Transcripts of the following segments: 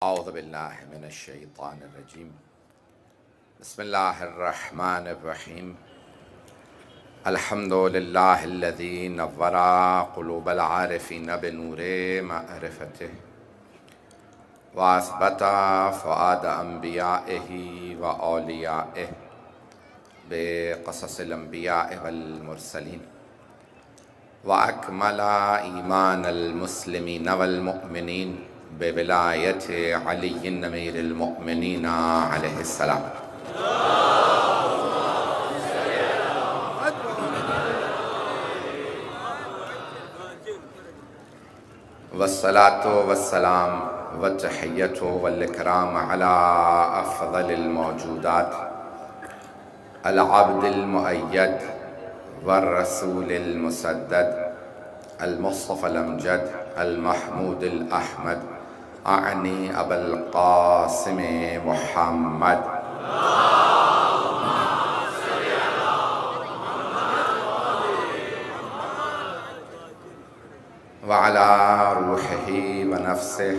اعوذ باللہ من الشیطان الرجیم بسم اللہ الرحمن الرحیم الحمد للہ الذی نور قلوب العارفین بنور معرفتہ واثبت فؤاد انبیائہ واولیائہ بقصص الانبیاء والمرسلین واکمل ایمان المسلمین والمؤمنین بولایت علی امیر المؤمنین علیہ السلام والصلاة والسلام والتحیۃ والاکرام علی افضل الموجودات العبد المؤید والرسول المسدد المصطفى الامجد المحمود الاحمد اعنی ابا القاسم محمد وعلى روحه ونفسه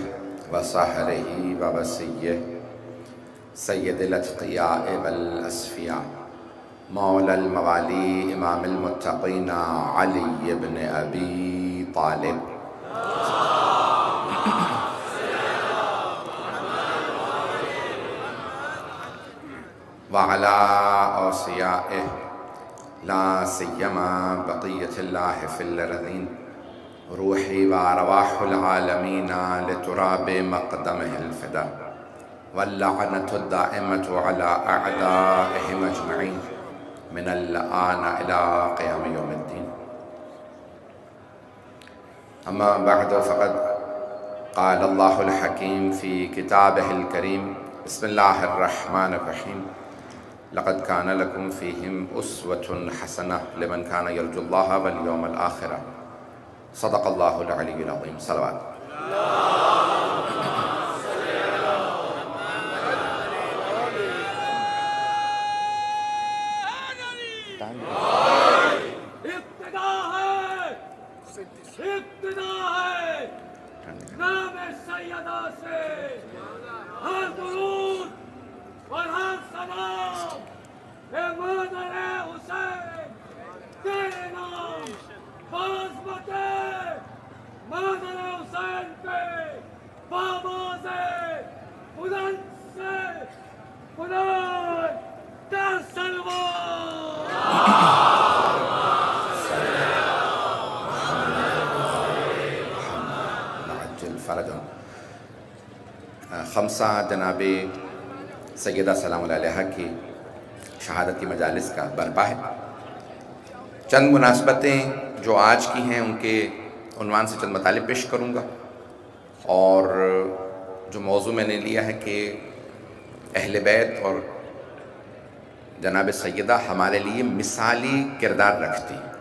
وصهره ووصيه سید الاتقیاء والاسفیاء مولا الموالی امام المتقین علی بن ابی طالب وعلى اوصیائه لا سیما بقیت اللہ فی الارضین روحی وارواح العالمین لتراب مقدمہ الفدا واللعنة الدائمة على أعدائهم أجمعين من الآن إلى قيام يوم الدين. أما بعد فقد قال الله الحكيم في كتابه الكريم بسم الله الرحمن الرحيم لقد كان لكم فيهم أسوة حسنة لمن كان يرجو الله واليوم الآخر صدق الله العلي العظيم. صلوات. نام سیدہ سے ہر درود اور ہر سلام اے مادر حسین تیرے نام بازمت مادر حسین پہ بآواز بلند سے بلند در سلوات فرجاً. خمسہ جناب سیدہ سلام اللہ علیہا کی شہادت کی مجالس کا برپا ہے. چند مناسبتیں جو آج کی ہیں ان کے عنوان سے چند مطالب پیش کروں گا، اور جو موضوع میں نے لیا ہے کہ اہل بیت اور جناب سیدہ ہمارے لیے مثالی کردار رکھتی ہیں.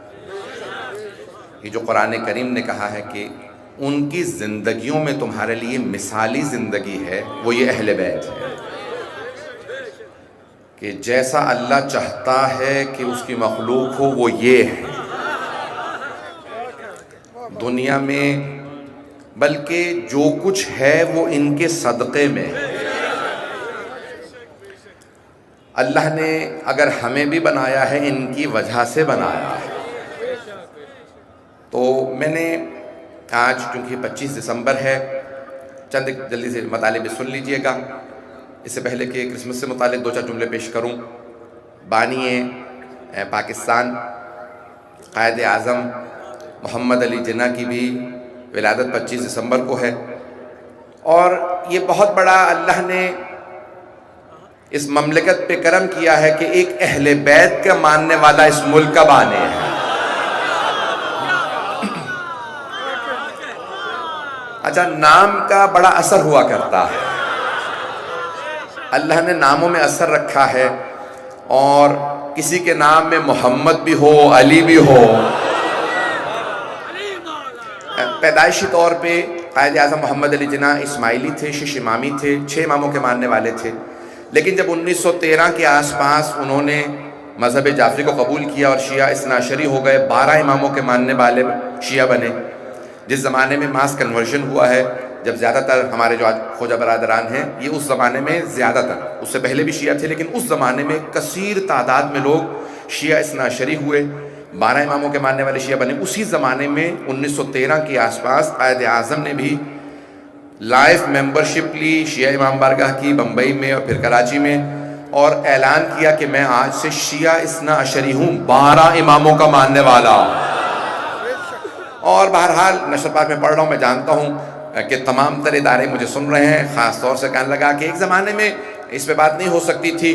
یہ جو قرآن کریم نے کہا ہے کہ ان کی زندگیوں میں تمہارے لیے مثالی زندگی ہے، وہ یہ اہل بیت ہے کہ جیسا اللہ چاہتا ہے کہ اس کی مخلوق ہو وہ یہ ہے دنیا میں، بلکہ جو کچھ ہے وہ ان کے صدقے میں ہے. اللہ نے اگر ہمیں بھی بنایا ہے ان کی وجہ سے بنایا ہے. تو میں نے آج چونکہ 25 دسمبر ہے چند جلدی سے مطالب سن لیجئے گا. اس سے پہلے کہ کرسمس سے متعلق دو چار جملے پیش کروں. بانی پاکستان قائد اعظم محمد علی جناح کی بھی ولادت 25 دسمبر کو ہے، اور یہ بہت بڑا اللہ نے اس مملکت پہ کرم کیا ہے کہ ایک اہل بیت کا ماننے والا اس ملک کا بانی ہے. اچھا، نام کا بڑا اثر ہوا کرتا ہے. اللہ نے ناموں میں اثر رکھا ہے، اور کسی کے نام میں محمد بھی ہو، علی بھی ہو. پیدائشی طور پہ قائد اعظم محمد علی جناح اسماعیلی تھے، شش امامی تھے، 6 اماموں کے ماننے والے تھے. لیکن جب 1913 کے آس پاس انہوں نے مذہب جعفری کو قبول کیا اور شیعہ اثنا عشری ہو گئے، 12 اماموں کے ماننے والے شیعہ بنے. جس زمانے میں ماس کنورژن ہوا ہے جب زیادہ تر ہمارے جو آج خواجہ برادران ہیں یہ اس زمانے میں زیادہ تر، اس سے پہلے بھی شیعہ تھے لیکن اس زمانے میں کثیر تعداد میں لوگ شیعہ اثنا عشری ہوئے، 12 اماموں کے ماننے والے شیعہ بنے۔ اسی زمانے میں 1913 کے آس پاس قائد اعظم نے بھی لائف ممبرشپ لی شیعہ امام بارگاہ کی بمبئی میں اور پھر کراچی میں، اور اعلان کیا کہ میں آج سے شیعہ اثنا عشری ہوں، 12 اماموں کا ماننے والا۔ اور بہرحال نشر پاک میں پڑھ رہا ہوں، میں جانتا ہوں کہ تمام تر ادارے مجھے سن رہے ہیں، خاص طور سے کہنے لگا کہ ایک زمانے میں اس پہ بات نہیں ہو سکتی تھی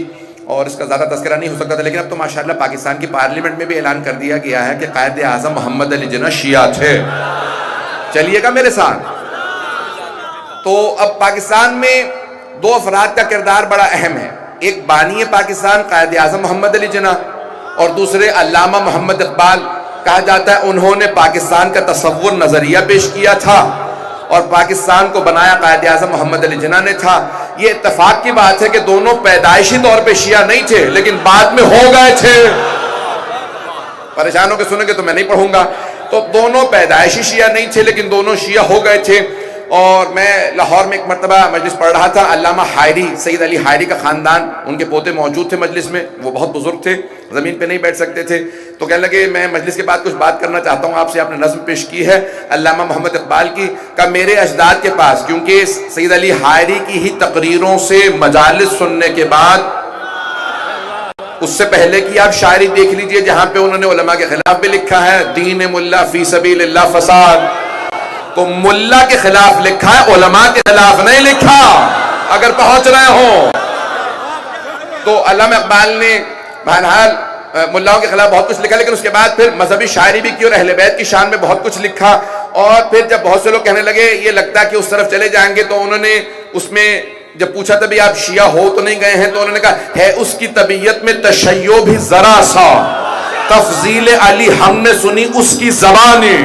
اور اس کا زیادہ تذکرہ نہیں ہو سکتا تھا، لیکن اب تو ماشاءاللہ پاکستان کی پارلیمنٹ میں بھی اعلان کر دیا گیا ہے کہ قائد اعظم محمد علی جناح شیعہ تھے۔ چلیے گا میرے ساتھ؟ تو اب پاکستان میں 2 افراد کا کردار بڑا اہم ہے، ایک بانی پاکستان قائد اعظم محمد علی جناح اور دوسرے علامہ محمد اقبال۔ کہا جاتا ہے انہوں نے پاکستان کا تصور نظریہ پیش کیا تھا اور پاکستان کو بنایا قائد اعظم محمد علی جناح نے تھا۔ یہ اتفاق کی بات ہے کہ دونوں پیدائشی طور پہ شیعہ نہیں تھے لیکن بعد میں ہو گئے تھے۔ پریشان ہو کے سنیں گے تو میں نہیں پڑھوں گا۔ تو دونوں پیدائشی شیعہ نہیں تھے لیکن دونوں شیعہ ہو گئے تھے۔ اور میں لاہور میں ایک مرتبہ مجلس پڑھ رہا تھا، علامہ حائری، سید علی حائری کا خاندان، ان کے پوتے موجود تھے مجلس میں، وہ بہت بزرگ تھے، زمین پہ نہیں بیٹھ سکتے تھے، تو کہنے لگے میں مجلس کے بعد کچھ بات کرنا چاہتا ہوں آپ سے۔ آپ نے نظم پیش کی ہے علامہ محمد اقبال کی، کہ میرے اجداد کے پاس، کیونکہ سید علی حائری کی ہی تقریروں سے مجالس سننے کے بعد، اس سے پہلے کی آپ شاعری دیکھ لیجئے جہاں پہ انہوں نے علماء کے خلاف بھی لکھا ہے، دین ملا فی سبیل اللہ فساد، تو ملا کے خلاف لکھا ہے، علماء کے خلاف نہیں لکھا، اگر پہنچ رہے ہوں تو۔ علامہ اقبال نے بہرحال ملاؤں کے خلاف بہت کچھ لکھا، لیکن اس کے بعد پھر مذہبی شاعری بھی کی اور اہل بیت کی شان میں بہت کچھ لکھا۔ اور پھر جب بہت سے لوگ کہنے لگے یہ لگتا ہے کہ اس طرف چلے جائیں گے، تو انہوں نے اس میں جب پوچھا تھا بھی آپ شیعہ ہو تو نہیں گئے ہیں، تو انہوں نے کہا ہے اس کی طبیعت میں تشیع بھی ذرا سا، تفضیل علی ہم نے سنی اس کی زبانی،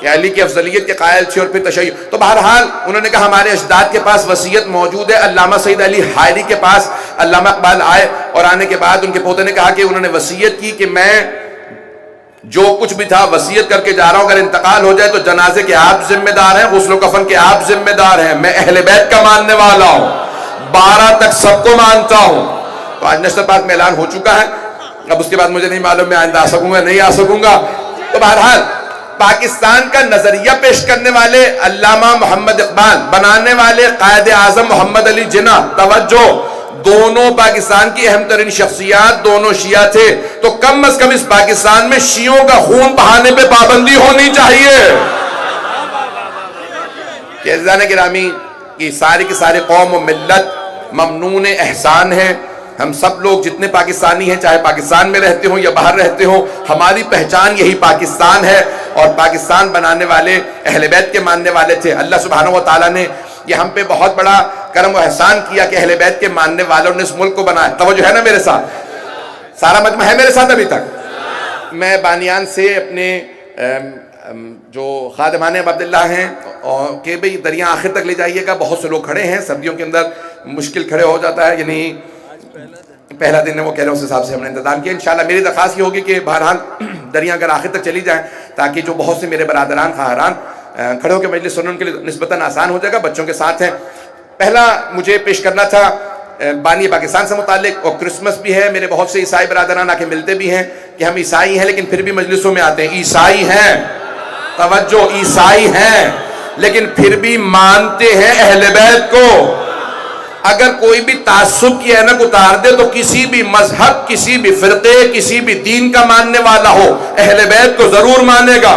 کہ علی کی افضلیت کے قائل تھے اور پھر تشیع۔ تو بہرحال انہوں نے کہا ہمارے اجداد کے پاس وصیت موجود ہے۔ علامہ سید علی حائری کے پاس علامہ اقبال آئے اور آنے کے بعد ان کے پوتے نے کہا کہ انہوں نے وصیت کی کہ میں جو کچھ بھی تھا وصیت کر کے جا رہا ہوں، اگر انتقال ہو جائے تو جنازے کے آپ ذمہ دار ہیں، غسل و کفن کے آپ ذمہ دار ہیں، میں اہل بیت کا ماننے والا ہوں، 12 تک سب کو مانتا ہوں۔ تو آج نشر پاک میں اعلان ہو چکا ہے، اب اس کے بعد مجھے نہیں معلوم میں آئندہ آ سکوں گا نہیں آ سکوں گا۔ تو بہرحال پاکستان کا نظریہ پیش کرنے والے علامہ محمد اقبال، بنانے والے قائد اعظم محمد علی جناح، توجہ، دونوں پاکستان کی اہم ترین شخصیات، دونوں شیعہ تھے، تو کم از کم اس پاکستان میں شیعوں کا خون بہانے پہ پابندی ہونی چاہیے۔ کہ عزیزان گرامی، یہ ساری کی ساری قوم و ملت ممنون احسان ہے۔ ہم سب لوگ جتنے پاکستانی ہیں، چاہے پاکستان میں رہتے ہوں یا باہر رہتے ہوں، ہماری پہچان یہی پاکستان ہے، اور پاکستان بنانے والے اہل بیت کے ماننے والے تھے۔ اللہ سبحانہ و تعالیٰ نے یہ ہم پہ بہت بڑا کرم و احسان کیا کہ اہل بیت کے ماننے والوں نے اس ملک کو بنایا۔ توجہ ہے نا میرے ساتھ؟ سارا مجمع ہے میرے ساتھ ابھی تک؟ میں بانیان سے اپنے جو خادمان عبداللہ ہیں کہ بھئی دریا آخر تک لے جائیے گا، بہت سے لوگ کھڑے ہیں، سردیوں کے اندر مشکل کھڑے ہو جاتا ہے، یعنی پہلا دن ہے وہ کہہ رہے ہیں، اس حساب سے ہم نے انتظام کیا۔ انشاءاللہ میری درخواست یہ ہوگی کہ بہرحال دریا اگر آخر تک چلی جائیں تاکہ جو بہت سے میرے برادران خواہران کھڑے ہو کے مجلس سننے ان کے لیے نسبتاً آسان ہو جائے گا، بچوں کے ساتھ ہیں۔ پہلا مجھے پیش کرنا تھا بانی پاکستان سے متعلق، اور کرسمس بھی ہے، میرے بہت سے عیسائی برادران آ کے ملتے بھی ہیں کہ ہم عیسائی ہیں لیکن پھر بھی مجلسوں میں آتے ہیں، عیسائی ہیں، توجہ، عیسائی ہیں لیکن پھر بھی مانتے ہیں اہل بیت کو۔ اگر کوئی بھی تعصب کی اینک اتار دے تو کسی بھی مذہب، کسی بھی فرقے، کسی بھی دین کا ماننے والا ہو، اہل بیت کو ضرور مانے گا۔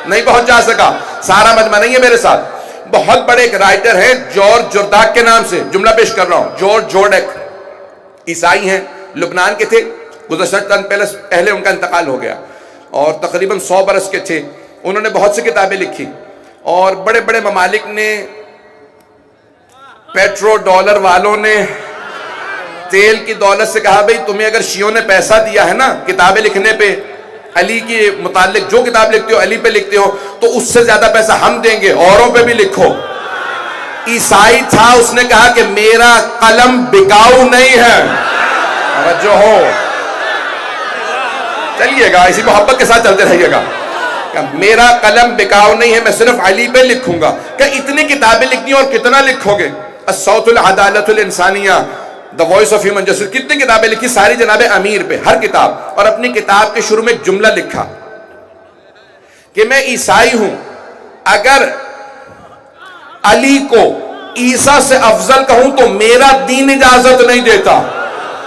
نہیں پہنچ جا سکا، سارا مجمع نہیں ہے میرے ساتھ۔ بہت بڑے ایک رائٹر ہیں جارج جورداک کے نام سے، جملہ پیش کر رہا ہوں، جارج جورڈیک، عیسائی ہیں، لبنان کے تھے، گزشتہ چند پہلے ان کا انتقال ہو گیا اور تقریباً 100 برس کے تھے۔ انہوں نے بہت سی کتابیں لکھی اور بڑے بڑے ممالک نے، پیٹرو ڈالر والوں نے تیل کی دولت سے کہا بھئی تمہیں اگر شیعوں نے پیسہ دیا ہے نا کتابیں لکھنے پہ، علی کے متعلق جو کتاب لکھتے ہو علی پہ لکھتے ہو، تو اس سے زیادہ پیسہ ہم دیں گے، اوروں پہ بھی لکھو۔ عیسائی تھا، اس نے کہا کہ میرا قلم بکاؤ نہیں ہے۔ توجہ ہو، چلیے گا اسی محبت کے ساتھ چلتے رہیے گا۔ کہ میرا قلم بکاؤ نہیں ہے، میں صرف علی پہ لکھوں گا۔ کہ اتنی کتابیں لکھنی اور کتنا لکھو گے؟ الصوت العدالت الانسانیہ، the voice of human justice, کتنی کتابیں لکھی، ساری جناب امیر پہ، ہر کتاب۔ اور اپنی کتاب کے شروع میں ایک جملہ لکھا کہ میں عیسائی ہوں، اگر علی کو عیسیٰ سے افضل کہوں تو میرا دین اجازت نہیں دیتا۔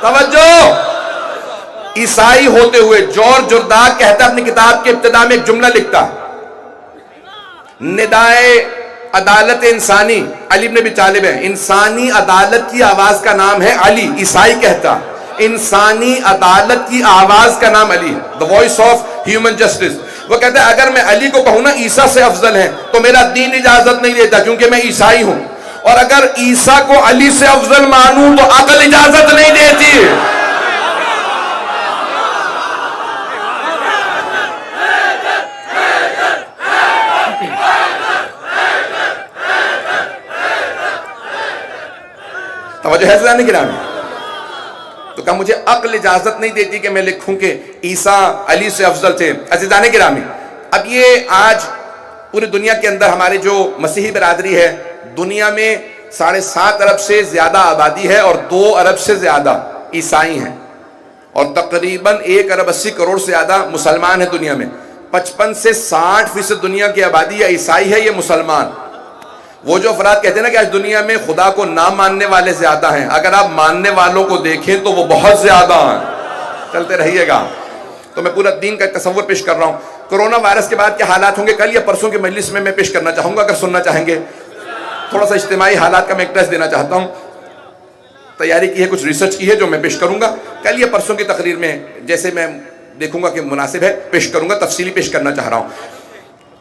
توجہ، عیسائی ہوتے ہوئے جورج جرداق کہتا ہے اپنی کتاب کے ابتدا میں ایک جملہ لکھتا، ندائے عدالت انسانی، علی بن ابی طالب ہے، انسانی عدالت کی آواز کا نام ہے علی، عیسائی کہتا انسانی عدالت کی آواز کا نام علی ہے، the voice of human justice۔ وہ کہتا ہے اگر میں علی کو کہوں نا عیسیٰ سے افضل ہے تو میرا دین اجازت نہیں دیتا کیونکہ میں عیسائی ہوں، اور اگر عیسیٰ کو علی سے افضل مانوں تو عقل اجازت نہیں دیتی۔ توجہ ہے سنانے کی نام، تو کہا مجھے عقل اجازت نہیں دیتی کہ میں لکھوں کہ عیسیٰ علی سے افضل تھے۔ عزیزان گرامی، اب یہ آج پوری دنیا کے اندر ہمارے جو مسیحی برادری ہے، دنیا میں 7.5 ارب سے زیادہ آبادی ہے اور 2 ارب سے زیادہ عیسائی ہیں، اور تقریباً 1 ارب 80 کروڑ سے زیادہ مسلمان ہیں دنیا میں۔ 55 سے 60% دنیا کی آبادی یا عیسائی ہے، یہ مسلمان۔ وہ جو افراد کہتے ہیں نا کہ آج دنیا میں خدا کو نہ ماننے والے زیادہ ہیں، اگر آپ ماننے والوں کو دیکھیں تو وہ بہت زیادہ ہیں۔ چلتے رہیے گا، تو میں پورا دین کا تصور پیش کر رہا ہوں۔ کرونا وائرس کے بعد کیا حالات ہوں گے کل یا پرسوں کے مجلس میں پیش کرنا چاہوں گا، اگر سننا چاہیں گے۔ تھوڑا سا اجتماعی حالات کا میں ایک ٹیسٹ دینا چاہتا ہوں، تیاری کی ہے، کچھ ریسرچ کی ہے جو میں پیش کروں گا کل یا پرسوں کی تقریر میں، جیسے میں دیکھوں گا کہ مناسب ہے پیش کروں گا، تفصیلی پیش کرنا چاہ رہا ہوں۔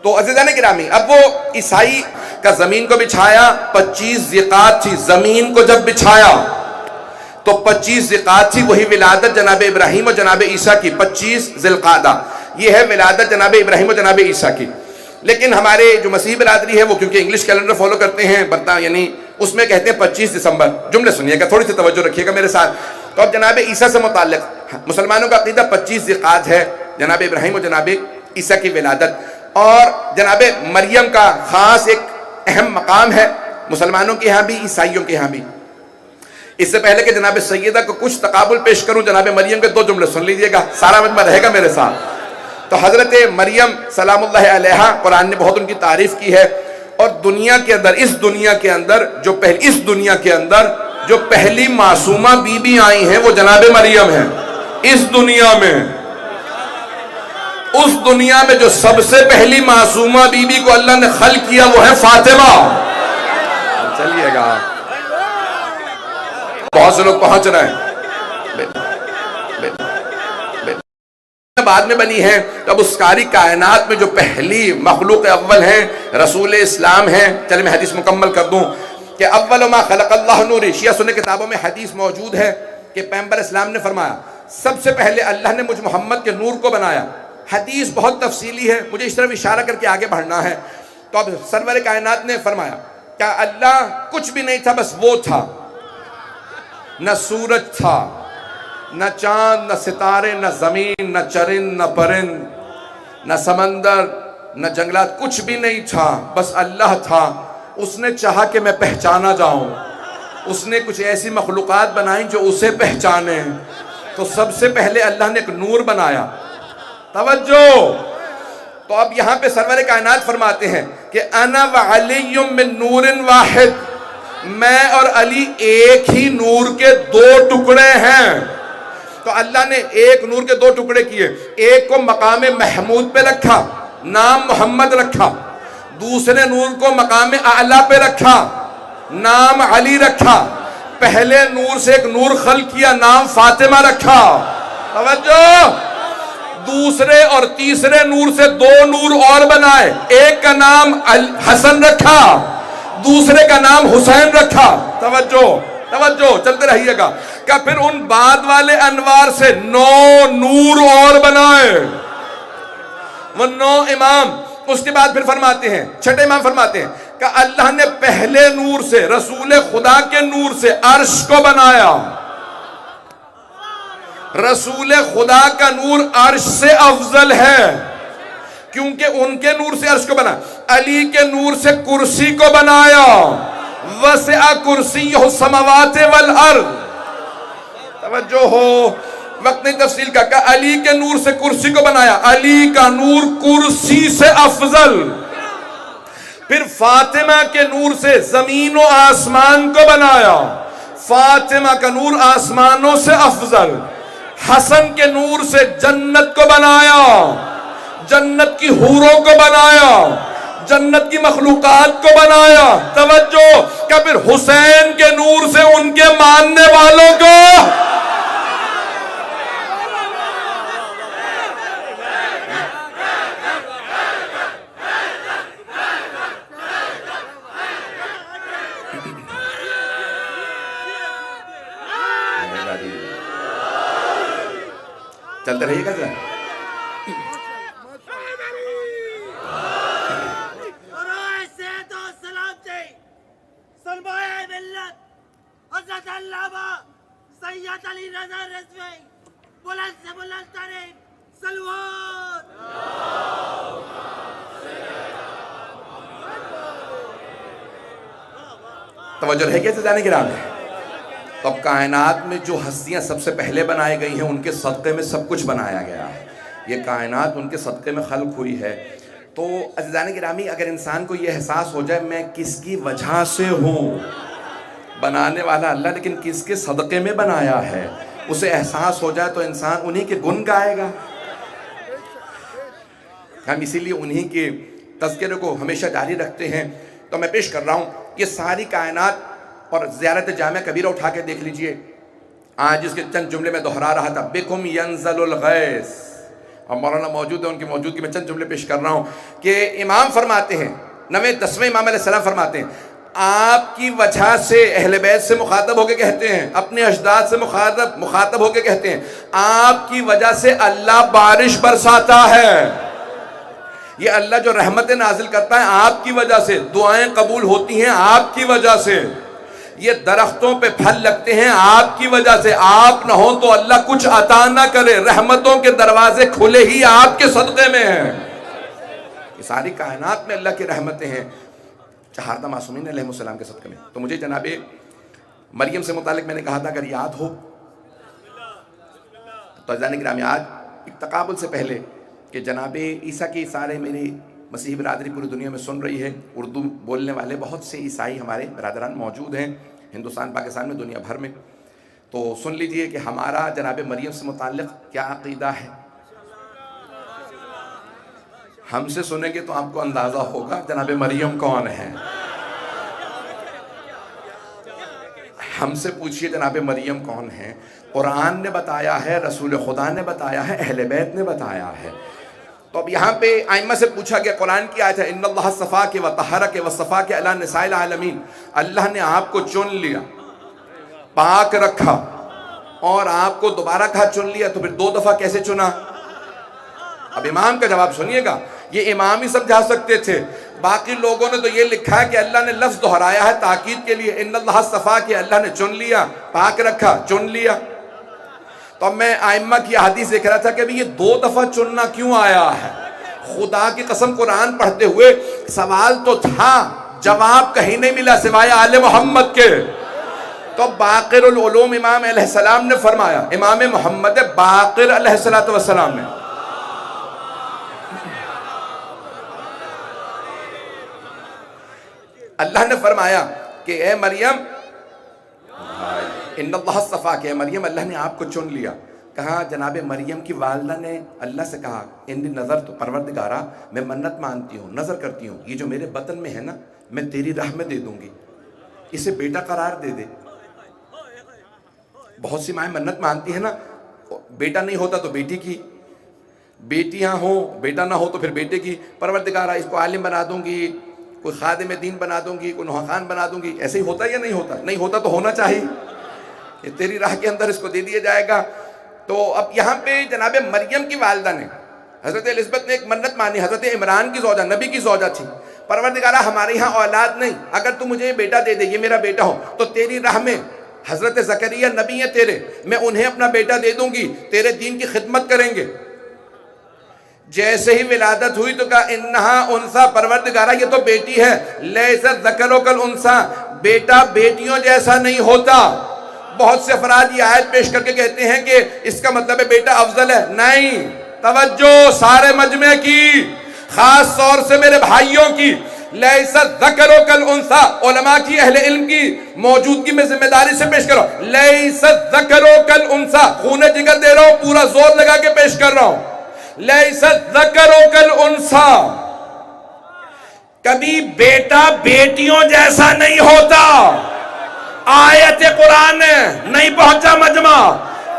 تو عزیزان گرامی، اب وہ عیسائی کا زمین کو بچھایا 25 ذیقعت تھی، زمین کو جب بچھایا تو 25 ذیقعت تھی، وہی ولادت جناب ابراہیم اور جناب عیسیٰ کی، 25 ذی القعدہ، یہ ہے ولادت جناب ابراہیم اور جناب عیسیٰ کی۔ لیکن ہمارے جو مسیحی برادری ہے وہ کیونکہ انگلش کیلنڈر فالو کرتے ہیں، یعنی اس میں کہتے ہیں 25 دسمبر۔ جملے سنیے گا، تھوڑی سی توجہ رکھیے گا میرے ساتھ۔ تو اب جناب عیسیٰ سے متعلق مسلمانوں کا عقیدہ 25 ذیقعت ہے، جناب ابراہیم اور جناب عیسیٰ کی ولادت، اور جناب مریم کا خاص ایک اہم مقام ہے مسلمانوں کے یہاں بھی، عیسائیوں کے یہاں بھی۔ اس سے پہلے کہ جناب سیدہ کو کچھ تقابل پیش کروں، جناب مریم کے 2 جملے سن لیجئے گا، سارا مجمع رہے گا میرے ساتھ۔ تو حضرت مریم سلام اللہ علیہا، قرآن نے بہت ان کی تعریف کی ہے، اور دنیا کے اندر، اس دنیا کے اندر جو پہلی معصومہ بی بی آئی ہیں وہ جناب مریم ہیں۔ اس دنیا میں جو سب سے پہلی معصومہ بی بی کو اللہ نے خلق کیا وہ ہے فاطمہ۔ چلیے گا، بہت سے لوگ پہنچ رہے ہیں، بعد میں بنی ہے، تو اب اس ساری کائنات میں جو پہلی مخلوق اول ہیں رسول اسلام ہیں۔ چلے میں حدیث مکمل کر دوں کہ اول ما خلق اللہ نور، شیعہ سنی کتابوں میں حدیث موجود ہے کہ پیغمبر اسلام نے فرمایا سب سے پہلے اللہ نے مجھ محمد کے نور کو بنایا۔ حدیث بہت تفصیلی ہے، مجھے اس طرف اشارہ کر کے آگے بڑھنا ہے۔ تو اب سرور کائنات نے فرمایا کہ اللہ کچھ بھی نہیں تھا، بس وہ تھا، نہ سورج تھا، نہ چاند، نہ ستارے، نہ زمین، نہ چرند، نہ پرند، نہ سمندر، نہ جنگلات، کچھ بھی نہیں تھا، بس اللہ تھا۔ اس نے چاہا کہ میں پہچانا جاؤں، اس نے کچھ ایسی مخلوقات بنائیں جو اسے پہچانیں، تو سب سے پہلے اللہ نے ایک نور بنایا۔ توجہ، تو اب یہاں پہ سرور کائنات فرماتے ہیں کہ انا وعلی من نور واحد، میں اور علی ایک ہی نور کے 2 ٹکڑے ہیں۔ تو اللہ نے ایک نور کے 2 ٹکڑے کیے، ایک کو مقام محمود پہ رکھا، نام محمد رکھا، دوسرے نور کو مقام اعلیٰ پہ رکھا، نام علی رکھا۔ پہلے نور سے ایک نور خلق کیا، نام فاطمہ رکھا۔ توجہ، دوسرے اور تیسرے نور سے 2 نور اور بنائے، ایک کا نام حسن رکھا، دوسرے کا نام حسین رکھا۔ توجہ، چلتے رہیے گا کہ پھر ان بعد والے انوار سے 9 نور اور بنائے، وہ 9 امام۔ اس کے بعد پھر فرماتے ہیں، 6 امام فرماتے ہیں کہ اللہ نے پہلے نور سے، رسول خدا کے نور سے عرش کو بنایا۔ رسول خدا کا نور عرش سے افضل ہے، کیونکہ ان کے نور سے عرش کو بنا، علی کے نور سے کرسی کو بنایا، وسع کرسیہ السماوات والارض۔ توجہ ہو، وقت نہیں تفصیل کا، کہ علی کے نور سے کرسی کو بنایا، علی کا نور کرسی سے افضل۔ پھر فاطمہ کے نور سے زمین و آسمان کو بنایا، فاطمہ کا نور آسمانوں سے افضل۔ حسن کے نور سے جنت کو بنایا، جنت کی حوروں کو بنایا، جنت کی مخلوقات کو بنایا۔ توجہ، کہ پھر حسین کے نور سے ان کے ماننے والوں کو، چلتے رہیے گا ذرا۔ سرمایہ ملت حضرت علامہ سید علی رضا رضوی، بلند سے بلند ترین صلوات۔ توجہ رہے گی عزیزان کرام؟ تو اب کائنات میں جو ہستیاں سب سے پہلے بنائی گئی ہیں ان کے صدقے میں سب کچھ بنایا گیا ہے، یہ کائنات ان کے صدقے میں خلق ہوئی ہے۔ تو عزیزان گرامی، اگر انسان کو یہ احساس ہو جائے میں کس کی وجہ سے ہوں، بنانے والا اللہ لیکن کس کے صدقے میں بنایا ہے، اسے احساس ہو جائے تو انسان انہی کے گن گائے گا۔ ہم اسی لیے انہی کے تذکرے کو ہمیشہ جاری رکھتے ہیں۔ تو میں پیش کر رہا ہوں یہ ساری کائنات، اور زیارت جامع کبیرہ اٹھا کے دیکھ لیجئے، آج اس کے چند جملے میں دہرا رہا تھا، بکم ینزل الغیث، اور مولانا موجود ہیں، ان کی موجودگی میں چند جملے پیش کر رہا ہوں کہ امام فرماتے ہیں، 10ویں امام علیہ السلام فرماتے ہیں، آپ کی وجہ سے اہل بیت سے مخاطب ہو کے کہتے ہیں، اپنے اجداد سے مخاطب ہو کے کہتے ہیں، آپ کی وجہ سے اللہ بارش برساتا ہے۔ یہ اللہ جو رحمت نازل کرتا ہے آپ کی وجہ سے، دعائیں قبول ہوتی ہیں آپ کی وجہ سے، یہ درختوں پہ پھل لگتے ہیں آپ کی وجہ سے، آپ نہ ہو تو اللہ کچھ عطا نہ کرے، رحمتوں کے دروازے کھلے ہی آپ کے صدقے میں ہیں۔ یہ ساری کائنات میں اللہ کی رحمتیں ہیں، چہاردہ معصومین علیہ السلام کے صدقے میں۔ تو مجھے جناب مریم سے متعلق میں نے کہا تھا اگر یاد ہو تو عزیزان گرامی، آج ایک تقابل سے پہلے کہ جناب عیسیٰ کی سارے میری مسیحی برادری پوری دنیا میں سن رہی ہے، اردو بولنے والے بہت سے عیسائی ہمارے برادران موجود ہیں ہندوستان، پاکستان میں، دنیا بھر میں۔ تو سن لیجئے کہ ہمارا جناب مریم سے متعلق کیا عقیدہ ہے۔ ہم سے سنیں گے تو آپ کو اندازہ ہوگا جناب مریم کون ہے۔ ہم سے پوچھئے جناب مریم کون ہے۔ قرآن نے بتایا ہے، رسول خدا نے بتایا ہے، اہل بیت نے بتایا ہے۔ تو اب یہاں پہ ائمہ سے پوچھا گیا، قرآن کی آیت ہے، ان اللہ صفاک و طہرک و صفاک علی نساء العالمین، اللہ نے آپ کو چن لیا، پاک رکھا، اور آپ کو دوبارہ کہا چن لیا، تو پھر 2 دفعہ کیسے چنا؟ اب امام کا جواب سنیے گا، یہ امام ہی سمجھا سکتے تھے، باقی لوگوں نے تو یہ لکھا ہے کہ اللہ نے لفظ دہرایا ہے تاکید کے لیے، ان اللہ صفاک، اللہ نے چن لیا، پاک رکھا، چن لیا۔ تو اب میں ائمہ کی حدیث دیکھ رہا تھا کہ یہ 2 دفعہ چننا کیوں آیا ہے؟ خدا کی قسم قرآن پڑھتے ہوئے سوال تو تھا، جواب کہیں نہیں ملا سوائے آل محمد کے۔ تو باقر العلوم امام علیہ السلام نے فرمایا، امام محمد باقر علیہ السلام نے، اللہ نے فرمایا کہ اے مریم، ان اللہ صفاک، اے مریم اللہ نے آپ کو چن لیا۔ کہا جناب مریم کی والدہ نے اللہ سے کہا، انی نظر تو پروردگارا میں منت مانتی ہوں، نظر کرتی ہوں، یہ جو میرے بطن میں ہے نا میں تیری راہ میں دے دوں گی، اسے بیٹا قرار دے دے۔ بہت سی مائیں منت مانتی ہیں نا، بیٹا نہیں ہوتا تو بیٹی کی، بیٹیاں ہوں بیٹا نہ ہو تو پھر بیٹے کی، پروردگارا اس کو عالم بنا دوں گی، کوئی خادم دین بنا دوں گی، کوئی نوحہ خان بنا دوں گی۔ ایسے ہی ہوتا ہے یا نہیں ہوتا؟ نہیں ہوتا تو ہونا چاہیے، یہ تیری راہ کے اندر اس کو دے دیا جائے گا۔ تو اب یہاں پہ جناب مریم کی والدہ نے، حضرت الزبت نے ایک منت مانی، حضرت عمران کی زوجہ، نبی کی زوجہ تھی، پروردگارہ ہمارے یہاں اولاد نہیں، اگر تو مجھے یہ بیٹا دے دے، یہ میرا بیٹا ہو، تو تیری راہ میں حضرت زکریا نبی ہیں تیرے، میں انہیں اپنا بیٹا دے دوں گی، تیرے دین کی خدمت کریں گے۔ جیسے ہی ولادت ہوئی تو کہا انہا انسا، پروردگارہ یہ تو بیٹی ہے، لیست ذکر کل انسا، بیٹا بیٹیوں جیسا نہیں ہوتا۔ بہت سے افراد یہ آیت پیش کر کے کہتے ہیں کہ اس کا مطلب ہے بیٹا افضل ہے، نہیں، توجہ سارے مجمع کی، خاص طور سے میرے بھائیوں کی، لیست ذکر کل انسا، علماء کی، اہل علم کی موجودگی میں ذمہ داری سے پیش کرو، لیست ذکر کل انسا، خون جگر دے رہا ہوں، پورا زور لگا کے پیش کر رہا ہوں، لیست ذکر کل انسا، کبھی بیٹا بیٹیوں جیسا نہیں ہوتا۔ آیت قرآن نہیں پہنچا مجمع،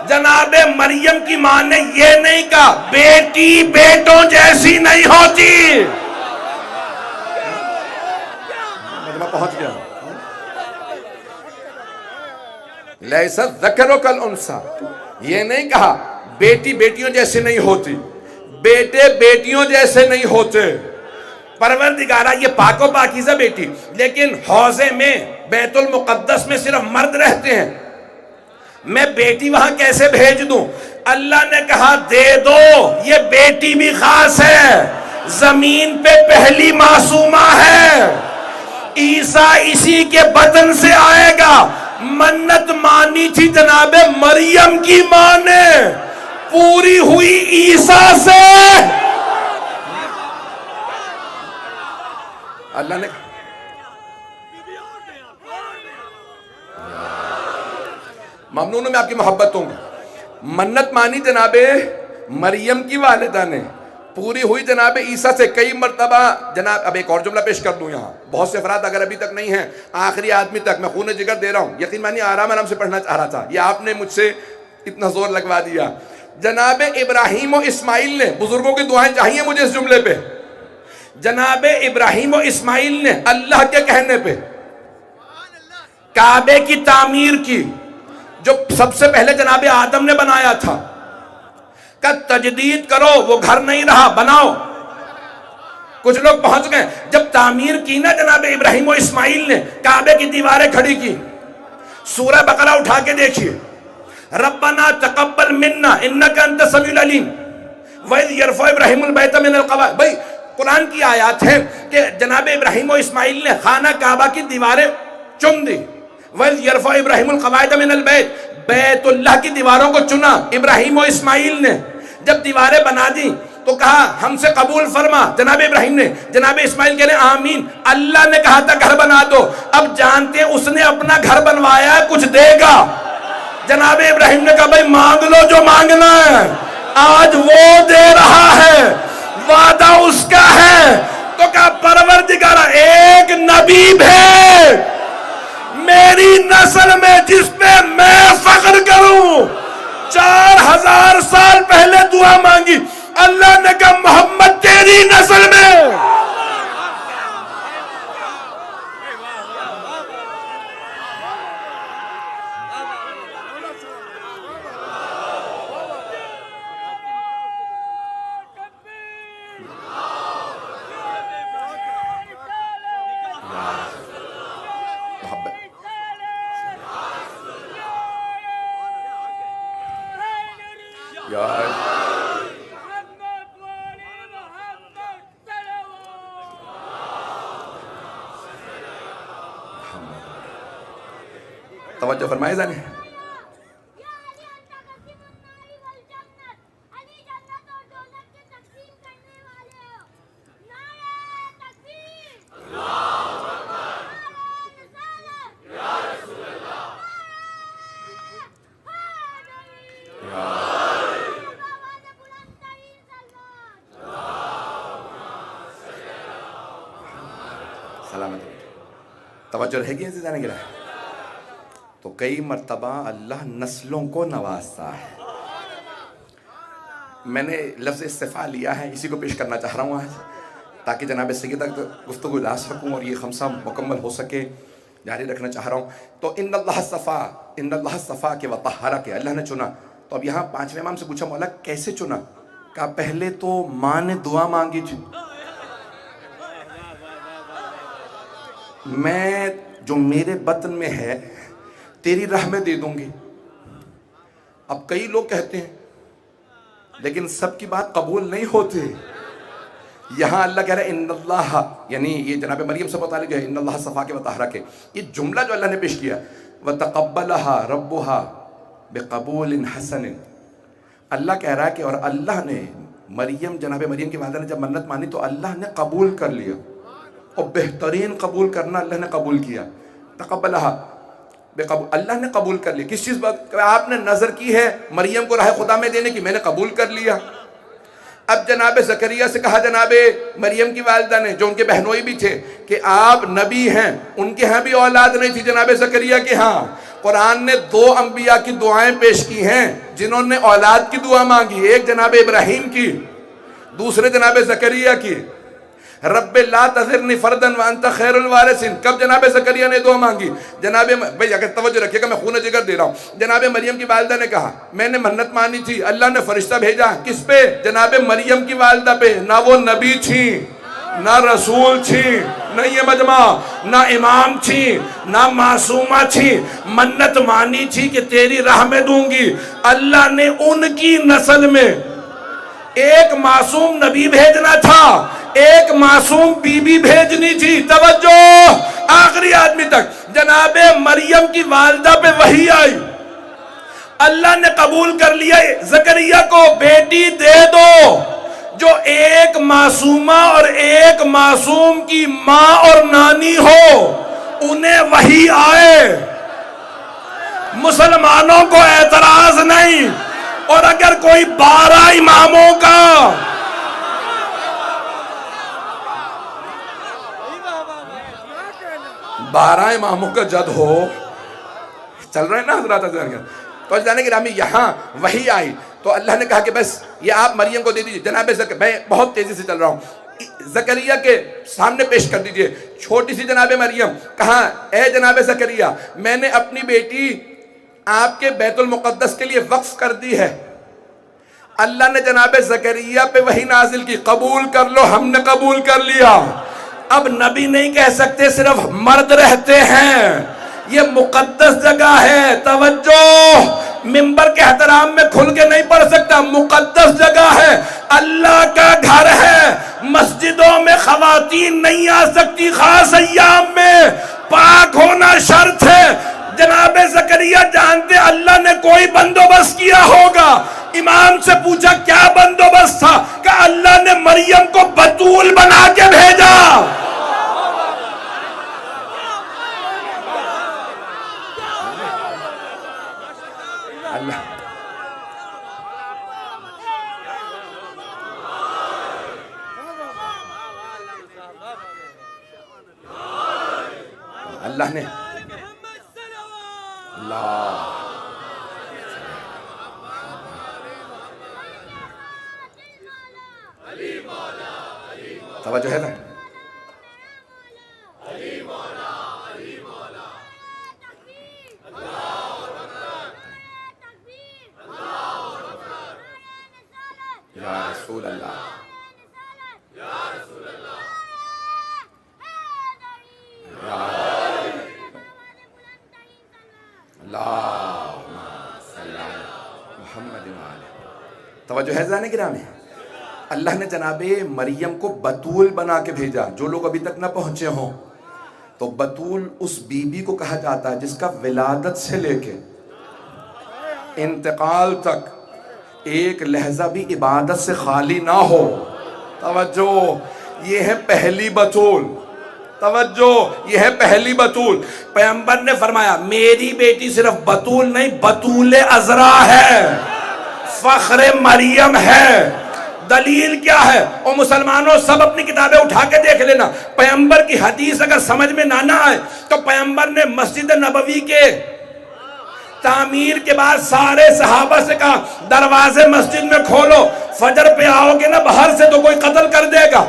جناب مریم کی ماں نے یہ نہیں کہا بیٹی بیٹوں جیسی نہیں ہوتی۔ مجمع پہنچ گیا۔ لیست ذکر کل انسا، یہ نہیں کہا بیٹی بیٹیوں جیسے نہیں ہوتی، بیٹے بیٹیوں جیسے نہیں ہوتے۔ پروردگارہ یہ پاک و پاکیزہ بیٹی، لیکن حوضے میں بیت المقدس میں صرف مرد رہتے ہیں، میں بیٹی وہاں کیسے بھیج دوں؟ اللہ نے کہا دے دو، یہ بیٹی بھی خاص ہے، زمین پہ پہلی معصومہ ہے، عیسیٰ اسی کے بدن سے آئے گا۔ منت مانی تھی جناب مریم کی ماں نے، پوری ہوئی عیسیٰ سے۔ اللہ نے ممنون ہوں میں آپ کی محبت ہوں، منت مانی جناب مریم کی والدہ نے، پوری ہوئی جناب عیسیٰ سے کئی مرتبہ۔ جناب اب ایک اور جملہ پیش کر دوں یہاں، بہت سے افراد اگر ابھی تک نہیں ہیں، آخری آدمی تک میں خون جگر دے رہا ہوں، یقین مانی آرام سے پڑھنا چاہ رہا تھا، یہ آپ نے مجھ سے اتنا زور لگوا دیا۔ جناب ابراہیم و اسماعیل نے، بزرگوں کی دعائیں چاہیے مجھے اس جملے پہ، جناب ابراہیم و اسماعیل نے اللہ کے کہنے پہ کعبے کی تعمیر کی، جو سب سے پہلے جناب آدم نے بنایا تھا، کہ تجدید کرو، وہ گھر نہیں رہا، بناؤ۔ کچھ لوگ پہنچ گئے، جب تعمیر کی نا جناب ابراہیم و اسماعیل نے، کعبے کی دیواریں کھڑی کی، سورہ بقرہ اٹھا کے دیکھیے، ربنا تقبل منا انک انت السمیع العلیم وَإِذْ يَرْفَعُ إِبْرَاهِيمُ الْبَيْتَ مِنَ الْقَوَاعِدِ۔ بھائی قرآن کی آیات ہے کہ جناب ابراہیم و اسماعیل نے خانہ کعبہ کی دیواریں چن دی، وَإِذْ يَرْفَعُ إِبْرَاهِيمُ الْقَوَاعِدَ مِنَ الْبَيْتِ، بیت اللہ کی دیواروں کو چنا ابراہیم و اسماعیل نے۔ جب دیواریں بنا دی تو کہا ہم سے قبول فرما، جناب ابراہیم نے، جناب اسماعیل کہہ رہے آمین، اللہ نے کہا تھا گھر بنا دو، اب جانتے ہیں اس نے اپنا گھر بنوایا ہے، کچھ دے گا۔ جناب ابراہیم نے کہا بھائی مانگ لو جو مانگنا ہے، آج وہ دے رہا ہے، وعدہ اس کا ہے۔ تو کہا پروردگارہ ایک نبی بھیج میری نسل میں جس پہ میں فخر کروں۔ 4000 سال پہلے دعا مانگی، اللہ نے کہا محمد تیری نسل میں۔ توجہ فرمائے ذرا، سلامت توجہ رہے گی ایسے جانے گرا۔ تو کئی مرتبہ اللہ نسلوں کو نوازتا ہے۔ میں نے لفظ استفاء لیا ہے، اسی کو پیش کرنا چاہ رہا ہوں آج، تاکہ جناب سیدہ گفتگو لا سکوں اور یہ خمسہ مکمل ہو سکے، جاری رکھنا چاہ رہا ہوں۔ تو ان اللہ صفا کے وطہرہ کے، اللہ نے چنا۔ تو اب یہاں پانچویں امام سے پوچھا مولا کیسے چنا؟ کہا پہلے تو ماں نے دعا مانگی تھی، میں جو میرے بطن میں ہے تیری راہ میں دے دوں گی۔ اب کئی لوگ کہتے ہیں لیکن سب کی بات قبول نہیں ہوتی. یہاں اللہ کہہ رہا ہے ان اللہ، یعنی یہ جناب مریم سے متعلق ہے، ان اللہ صفا کے وطہرہ کے، یہ جملہ جو اللہ نے پیش کیا وَتَقَبَّلَهَا رَبُّهَا بِقَبُولٍ حَسَنٍ. اللہ کہہ رہا ہے کہ اور اللہ نے جناب مریم کی والدہ نے جب منت مانی تو اللہ نے قبول کر لیا، اور بہترین قبول کرنا اللہ نے قبول کیا. تقبلها، اللہ نے قبول کر لیا. کس چیز پر؟ آپ نے نظر کی ہے مریم کو راہ خدا میں دینے کی، میں نے قبول کر لیا. اب جناب زکریا سے کہا جناب مریم کی والدہ نے، جو ان کے بہنوئی بھی تھے، کہ آپ نبی ہیں. ان کے ہاں بھی اولاد نہیں تھی جناب زکریا کے ہاں. قرآن نے 2 انبیاء کی دعائیں پیش کی ہیں جنہوں نے اولاد کی دعا مانگی، ایک جناب ابراہیم کی، دوسرے جناب زکریا کی. رب لا تذرنی فردن وانت خیر الوارثین. کب جناب زکریا نے دعا مانگی؟ جناب بھائی اگر توجہ رکھیے گا میں خون جگر دے رہا ہوں. جناب مریم کی والدہ نے کہا میں نے منت مانی تھی، اللہ نے فرشتہ بھیجا. کس پہ؟ جناب مریم کی والدہ پہ. نہ وہ نبی تھی، نہ رسول تھی، نہ یہ مجمع، نہ امام تھی، نہ معصومہ تھی. منت مانی تھی کہ تیری راہ میں دوں گی. اللہ نے ان کی نسل میں ایک معصوم نبی بھیجنا تھا، ایک معصوم بی بی بھیجنی تھی. توجہ، آخری آدمی تک. جناب مریم کی والدہ پہ وحی آئی، اللہ نے قبول کر لیا زکریا کو بیٹی دے دو. جو ایک معصومہ اور ایک معصوم کی ماں اور نانی ہو، انہیں وحی آئے. مسلمانوں کو اعتراض نہیں. اور اگر کوئی 12 اماموں کا جد ہو، چل رہے ہیں نا حضرات، تو جانے کے رامی یہاں وحی آئی تو اللہ نے کہا کہ بس یہ آپ مریم کو دے دیجئے. جناب میں بہت تیزی سے چل رہا ہوں، زکریا کے سامنے پیش کر دیجئے. چھوٹی سی جناب مریم کہاں، اے جناب زکریا میں نے اپنی بیٹی آپ کے بیت المقدس کے لیے وقف کر دی ہے. اللہ نے جناب زکریا پہ وحی نازل کی، قبول کر لو. ہم نے قبول کر لیا. اب نبی نہیں کہہ سکتے، صرف مرد رہتے ہیں. یہ مقدس جگہ ہے. توجہ، منبر کے احترام میں کھل کے نہیں پڑھ سکتا. مقدس جگہ ہے، اللہ کا گھر ہے. مسجدوں میں خواتین نہیں آ سکتی، خاص ایام میں پاک ہونا شرط ہے. جناب زکریا جانتے اللہ نے کوئی بندوبست کیا ہوگا. امام سے پوچھا کیا بندوبست تھا؟ کہ اللہ نے مریم کو بتول بنا کے بھیجا. اللہ نے توجہ ہے نا. یا رسول اللہ، توجہ ہے ذہن گرامی. اللہ نے جناب مریم کو بتول بنا کے بھیجا. جو لوگ ابھی تک نہ پہنچے ہوں تو بتول اس بی بی کو کہا جاتا ہے جس کا ولادت سے لے کے انتقال تک ایک لحظہ بھی عبادت سے خالی نہ ہو. توجہ، یہ ہے پہلی بتول. توجہ، یہ ہے پہلی بتول. پیغمبر نے فرمایا میری بیٹی صرف بتول نہیں، بتول عذرا ہے، فخر مریم ہے. دلیل کیا ہے؟ او مسلمانوں سب اپنی کتابیں اٹھا کے دیکھ لینا. پیغمبر کی حدیث اگر سمجھ میں نہ آئے تو پیغمبر نے مسجد نبوی کے تعمیر کے بعد سارے صحابہ سے کہا دروازے مسجد میں کھولو، فجر پہ آؤ گے نا باہر سے تو کوئی قتل کر دے گا،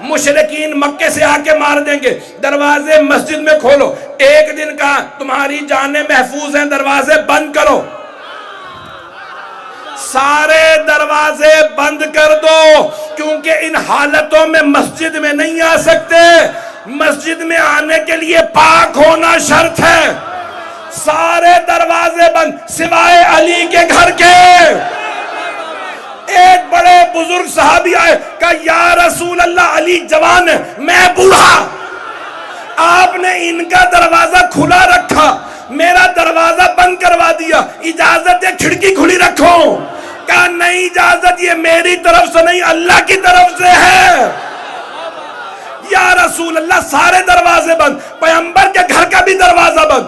مشرکین مکے سے آ کے مار دیں گے، دروازے مسجد میں کھولو. ایک دن کہا تمہاری جانیں محفوظ ہیں، دروازے بند کرو. سارے دروازے بند کر دو، کیونکہ ان حالتوں میں مسجد میں نہیں آ سکتے. مسجد میں آنے کے لیے پاک ہونا شرط ہے. سارے دروازے بند سوائے علی کے گھر کے. ایک بڑے بزرگ صحابی آئے، کہا یا رسول اللہ علی جوان ہے، میں بوڑھا، آپ نے ان کا دروازہ کھلا رکھا، میرا دروازہ بند کروا دیا، اجازت ہے کھڑکی کھلی رکھو؟ کہا نہیں اجازت، یہ میری طرف سے نہیں اللہ کی طرف سے ہے۔ یا رسول اللہ سارے دروازے بند، پیغمبر کے گھر کا بھی دروازہ بند،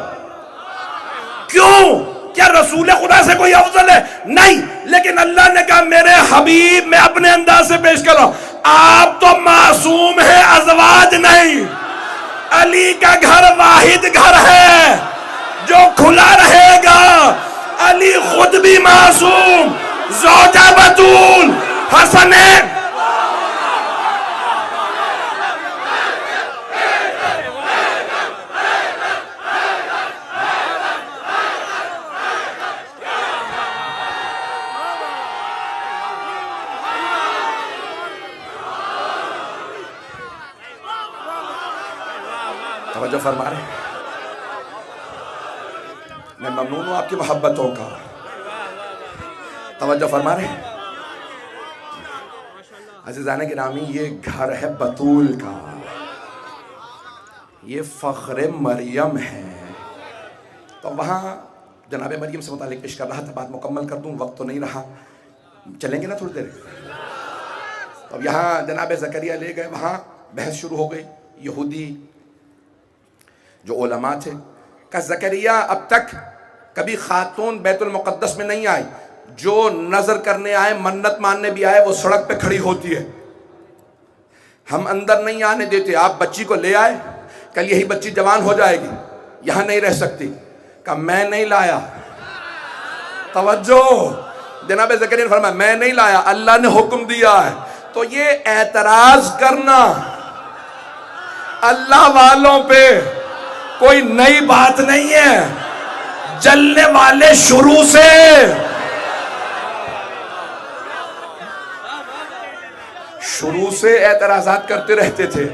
کیوں؟ کیا رسول خدا سے کوئی افضل ہے؟ نہیں، لیکن اللہ نے کہا میرے حبیب میں اپنے انداز سے پیش کر رہا ہوں، آپ تو معصوم ہیں، ازواج نہیں، علی کا گھر واحد گھر ہے جو کھلا رہے گا، علی خود بھی معصوم، زوجہ بطول، حسنین۔ توجہ فرما رہے ہیں، میں ممنون ہوں آپ کی محبتوں کا، توجہ فرما رہے ہیں عزیزان گرامی، یہ گھر ہے بطول کا، یہ فخر مریم ہے۔ تو وہاں جناب مریم سے متعلق پیش کر رہا تھا، بات مکمل کر دوں، وقت تو نہیں رہا، چلیں گے نا تھوڑی دیر؟ تو یہاں جناب زکریا لے گئے، وہاں بحث شروع ہو گئی، یہودی جو علماء تھے، کہ زکریا اب تک کبھی خاتون بیت المقدس میں نہیں آئی، جو نظر کرنے آئے، منت ماننے بھی آئے، وہ سڑک پہ کھڑی ہوتی ہے، ہم اندر نہیں آنے دیتے، آپ بچی کو لے آئے، کل یہی بچی جوان ہو جائے گی، یہاں نہیں رہ سکتی، کہ میں نہیں لایا۔ توجہ، جناب زکریا نے فرمایا میں نہیں لایا، اللہ نے حکم دیا ہے۔ تو یہ اعتراض کرنا اللہ والوں پہ کوئی نئی بات نہیں ہے، جلنے والے شروع سے اعتراضات کرتے رہتے تھے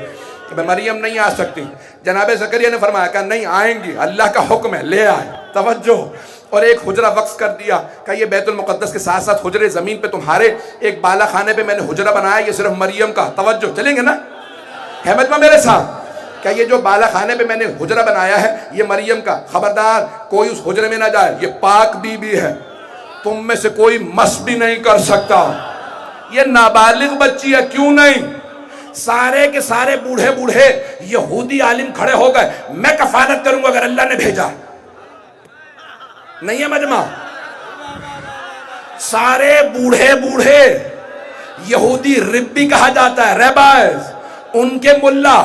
کہ مریم نہیں آ سکتی۔ جناب زکریا نے فرمایا کہ نہیں آئیں گی، اللہ کا حکم ہے، لے آئے۔ توجہ، اور ایک حجرہ وقف کر دیا کہ یہ بیت المقدس کے ساتھ ساتھ حجرے زمین پہ تمہارے ایک بالا خانے پہ میں نے حجرہ بنایا، یہ صرف مریم کا۔ توجہ، چلیں گے نا احمد میں میرے ساتھ؟ کہ یہ جو بالا خانے پہ میں نے حجرہ بنایا ہے یہ مریم کا، خبردار کوئی اس حجرے میں نہ جائے، یہ پاک بی بی ہے، تم میں سے کوئی مس بھی نہیں کر سکتا، یہ نابالغ بچی ہے۔ کیوں نہیں؟ سارے کے سارے بوڑھے بوڑھے یہودی عالم کھڑے ہو گئے، میں کفالت کروں گا اگر اللہ نے بھیجا، نہیں ہے مجمع؟ سارے بوڑھے بوڑھے یہودی، ربی کہا جاتا ہے، ریبائز، ان کے ملا،